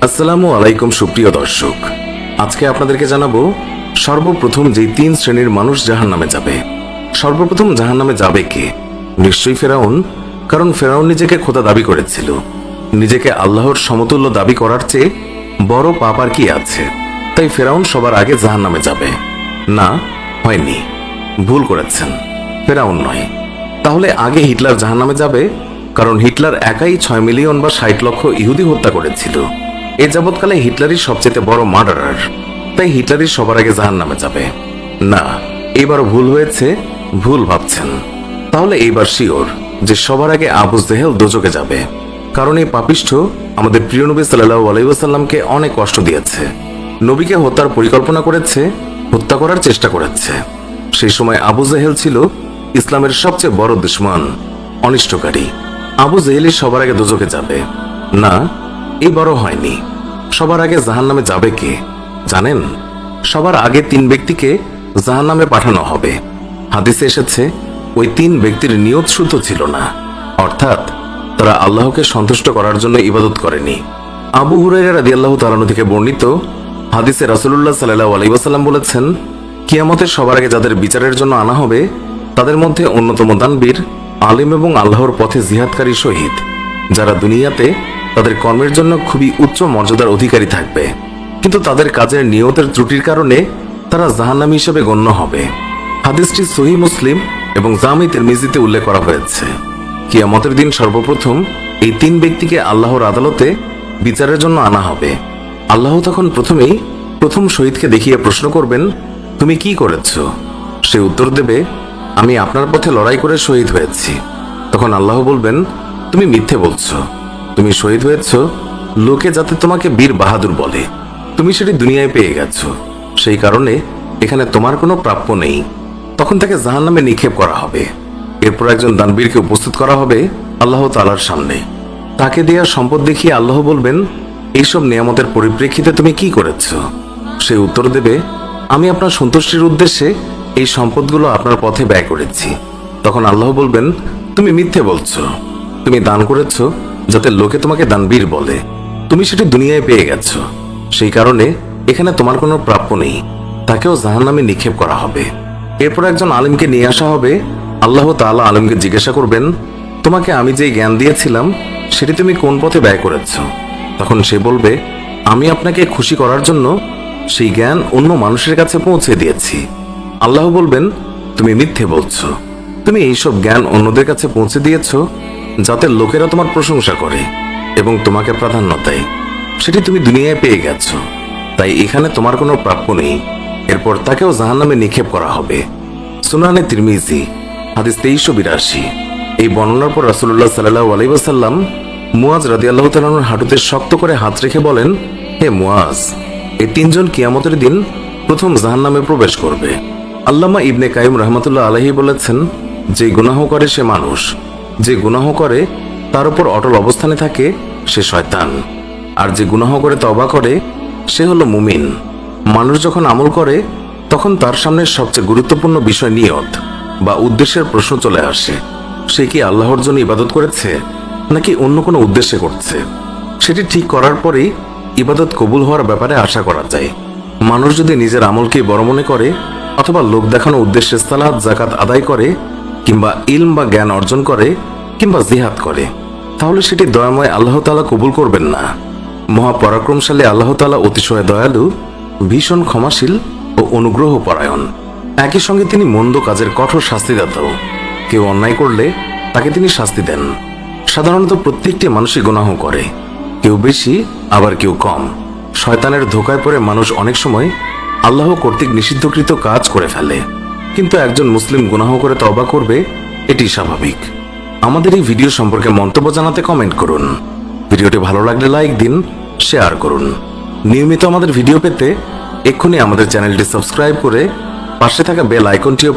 আসসালামু আলাইকুম সুপ্রিয় দর্শক, আজকে আপনাদেরকে জানাবো সর্বপ্রথম যেই 3 শ্রেণীর মানুষ জাহান্নামে যাবে। সর্বপ্রথম জাহান্নামে যাবে কে? নিশ্চয়ই ফেরাউন, কারণ ফেরাউন নিজেকে খোদা দাবি করেছিল। নিজেকে আল্লাহর সমতুল্য দাবি করার চেয়ে বড় পাপ আর কি আছে? তাই ফেরাউন সবার আগে জাহান্নামে যাবে। না, হয়নি, ভুল করেছেন, ফেরাউন নয়। তাহলে আগে হিটলার জাহান্নামে যাবে, কারণ হিটলার একাই 6 মিলিয়ন বা 60 লক্ষ ইহুদি হত্যা করেছিল। এ যাবৎকালে হিটলারই সবচেয়ে বড় মার্ডারার, তাই হিটলারই সবার আগে জাহান্নামে যাবে। না, এবারও ভুল হয়েছে, ভুল ভাবছেন। তাহলে এইবার শিওর যে সবার আগে আবু জেহেল দোজখে যাবে, কারণ এই পাপিষ্ঠ আমাদের প্রিয় নবী সাল্লাল্লাহু আলাইহি ওয়াসাল্লামকে অনেক কষ্ট দিয়েছে। নবীকে হত্যার পরিকল্পনা করেছে, হত্যা করার চেষ্টা করেছে। সেই সময় আবু জেহেল ছিল ইসলামের সবচেয়ে বড় দুশমন, অনিষ্টকারী। আবু জেহেলই সবার আগে দোজখে যাবে। না, এবারও হয়নি। সবার আগে জাহান্নামে যাবে কে জানেন? সবার আগে 3 ব্যক্তিকে জাহান্নামে পাঠানো হবে। হাদিসে এসেছে ওই 3 ব্যক্তির নিয়ত শুদ্ধ ছিল না, অর্থাৎ তারা আল্লাহকে সন্তুষ্ট করার জন্য ইবাদত করেনি। আবু হুরায়রা রাদিয়াল্লাহু তাআলা থেকে বর্ণিত হাদিসে রাসূলুল্লাহ সাল্লাল্লাহু আলাইহি ওয়াসাল্লাম বলেছেন, কিয়ামতে সবার আগে যাদের বিচারের জন্য আনা হবে তাদের মধ্যে অন্যতম দানবীর, আলিম এবং আল্লাহর পথে জিহাদকারী শহীদ, যারা দুনিয়াতে তাদের কর্মের জন্য খুবই উচ্চ মর্যাদার অধিকারী থাকবে, কিন্তু তাদের কাজের নিয়তের ত্রুটির কারণে তারা জাহান্নামী হিসেবে গণ্য হবে। হাদিসটি সহিহ মুসলিম এবং জামি তিরমিজিতে উল্লেখ করা হয়েছে। কিয়ামতের দিন সর্বপ্রথম এই 3 ব্যক্তিকে আল্লাহর আদালতে বিচারের জন্য আনা হবে। আল্লাহ তখন প্রথম শহীদকে দেখিয়ে প্রশ্ন করবেন, তুমি কি করেছ? সে উত্তর দেবে, আমি আপনার পথে লড়াই করে শহীদ হয়েছি। তখন আল্লাহ বলবেন, তুমি মিথ্যে বলছো। তুমি শহীদ হয়েছ লোকে যাতে তোমাকে বীর বাহাদুর বলে। তুমি সেটি দুনিয়ায় পেয়ে গেছো, সেই কারণে এখানে তোমার কোনো প্রাপ্য নেই। তখন তাকে জাহান্নামে নিক্ষেপ করা হবে। এরপর একজন দানবীরকে উপস্থিত করা হবে আল্লাহ তাআলার সামনে। তাকে দেয়া সম্পদ দেখিয়ে আল্লাহ বলবেন, এইসব নিয়ামতের পরিপ্রেক্ষিতে তুমি কি করেছ? সে উত্তর দেবে, আমি আপনার সন্তুষ্টির উদ্দেশ্যে এই সম্পদগুলো আপনার পথে ব্যয় করেছি। তখন আল্লাহ বলবেন, তুমি মিথ্যে বলছো। তুমি দান করেছো যাতে লোকে তোমাকে দানবীর বলে। তুমি সেটি দুনিয়ায় পেয়ে গেছো, সেই কারণে এখানে তোমার কোনো প্রাপ্য নেই। তাকেও জাহান্নামে নিক্ষেপ করা হবে। এরপর একজন আলিমকে নিয়ে আসা হবে। আল্লাহ তাআলা আলিমকে জিজ্ঞাসা করবেন, তোমাকে আমি যে জ্ঞান দিয়েছিলাম সেটি তুমি কোন পথে ব্যয় করেছ? তখন সে বলবে, আমি আপনাকে খুশি করার জন্য সেই জ্ঞান অন্য মানুষের কাছে পৌঁছে দিয়েছি। আল্লাহ বলবেন, তুমি মিথ্যে বলছো। তুমি এইসব জ্ঞান অন্যদের কাছে পৌঁছে দিয়েছ যাতে লোকেরা তোমার প্রশংসা করে এবং তোমাকে প্রাধান্য দেয়। সেটি তুমি দুনিয়ায় পেয়ে গেছো, তাই এখানে তোমার কোনো প্রাপ্য নেই। এরপর তাকেও জাহান্নামে নিক্ষেপ করা হবে। সুনানে তিরমিজি হাদিস 2382। এই বর্ণনার পর রাসূলুল্লাহ সাল্লাল্লাহু আলাইহি ওয়াসাল্লাম মুয়াজ রাদিয়াল্লাহু তাআলার হাঁটুতে শক্ত করে হাত রেখে বলেন, হে মুয়াজ, এই 3 জন কিয়ামতের দিন প্রথম জাহান্নামে প্রবেশ করবে। আল্লামা ইবনে কাইয়ুম রাহমাতুল্লাহ আলাইহি বলেছেন, যে গুনাহ করে সে মানুষ, যে গুনাহ করে তার উপর অটল অবস্থানে থাকে সে শয়তান, আর যে গুনাহ করে তওবা করে সে হলো মুমিন। মানুষ যখন আমল করে তখন তার সামনে সবচেয়ে গুরুত্বপূর্ণ বিষয় নিয়ত বা উদ্দেশ্যের প্রশ্ন চলে আসে। সে কি আল্লাহর জন্য ইবাদত করেছে নাকি অন্য কোনো উদ্দেশ্যে করছে? সেটি ঠিক করার পরেই ইবাদত কবুল হওয়ার ব্যাপারে আশা করা যায়। মানুষ যদি নিজের আমলকে বড় মনে করে অথবা লোক দেখানো উদ্দেশ্যে সালাত যাকাত আদায় করে কিংবা ইলম বা জ্ঞান অর্জন করে কিংবা জিহাদ করে, তাহলে সেটি দয়াময় আল্লাহ তাআলা কবুল করবেন না। মহাপরাক্রমশালী আল্লাহ তাআলা অতিশয় দয়ালু, ভীষণ ক্ষমাশীল ও অনুগ্রহ পরায়ণ। একই সঙ্গে তিনি মন্দ কাজের কঠোর শাস্তিদাতাও। কেউ অন্যায় করলে তাকে তিনি শাস্তি দেন। সাধারণত প্রত্যেকটি মানুষই গুনাহ করে, কেউ বেশি আবার কেউ কম। শয়তানের ধোঁকায় পড়ে মানুষ অনেক সময় আল্লাহ কর্তৃক নিষিদ্ধকৃত কাজ করে ফেলে, কিন্তু একজন মুসলিম গুনাহ করে তওবা করবে, এটি স্বাভাবিক। আমাদের এই ভিডিও সম্পর্কে মন্তব্য জানাতে কমেন্ট করুন। ভিডিওটি ভালো লাগলে লাইক দিন, শেয়ার করুন। নিয়মিত আমাদের ভিডিও পেতে এক্ষুনি আমাদের চ্যানেলটি সাবস্ক্রাইব করে পাশে থাকা বেল আইকনটিও